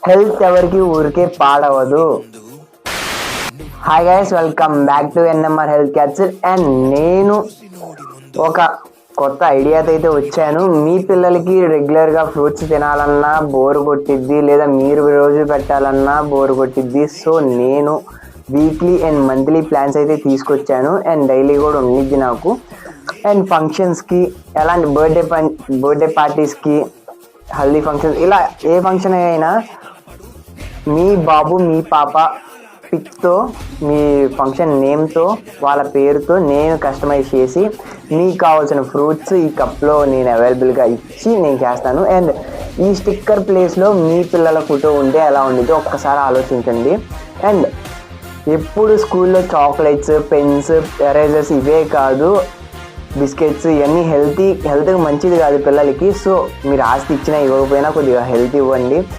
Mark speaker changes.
Speaker 1: Health ఎవరికి ఊరికే పాడవదు. Hi guys, welcome back to NMR health capsule. And నేను ఒక కొత్త ఐడియాతో అయితే వచ్చాను. మీ పిల్లలకి రెగ్యులర్గా ఫ్రూట్స్ తినాలన్నా బోరు కొట్టిద్ది, లేదా మీరు రోజు పెట్టాలన్నా బోరు కొట్టిద్ది. సో నేను వీక్లీ అండ్ మంత్లీ ప్లాన్స్ అయితే తీసుకొచ్చాను. అండ్ డైలీ కూడా ఉండిద్ది నాకు. అండ్ ఫంక్షన్స్కి, ఎలాంటి బర్త్డే పార్టీస్కి, హల్దీ ఫంక్షన్స్, ఇలా ఏ ఫంక్షన్ అయినా మీ బాబు మీ పాప పిక్తో, మీ ఫంక్షన్ నేమ్తో, వాళ్ళ పేరుతో నేను కస్టమైజ్ చేసి మీకు కావాల్సిన ఫ్రూట్స్ ఈ కప్లో నేను అవైలబుల్గా ఇచ్చి నేను చేస్తాను. అండ్ ఈ స్టిక్కర్ ప్లేస్లో మీ పిల్లల ఫోటో ఉంటే ఎలా ఉండేదో ఒక్కసారి ఆలోచించండి. అండ్ ఎప్పుడు స్కూల్లో చాక్లెట్స్, పెన్స్, ఎరేజర్స్ ఇవే కాదు, బిస్కెట్స్, ఇవన్నీ హెల్త్కి మంచిది కాదు పిల్లలకి. సో మీరు ఆస్తి ఇచ్చినా ఇవ్వకపోయినా కొద్దిగా హెల్త్ ఇవ్వండి.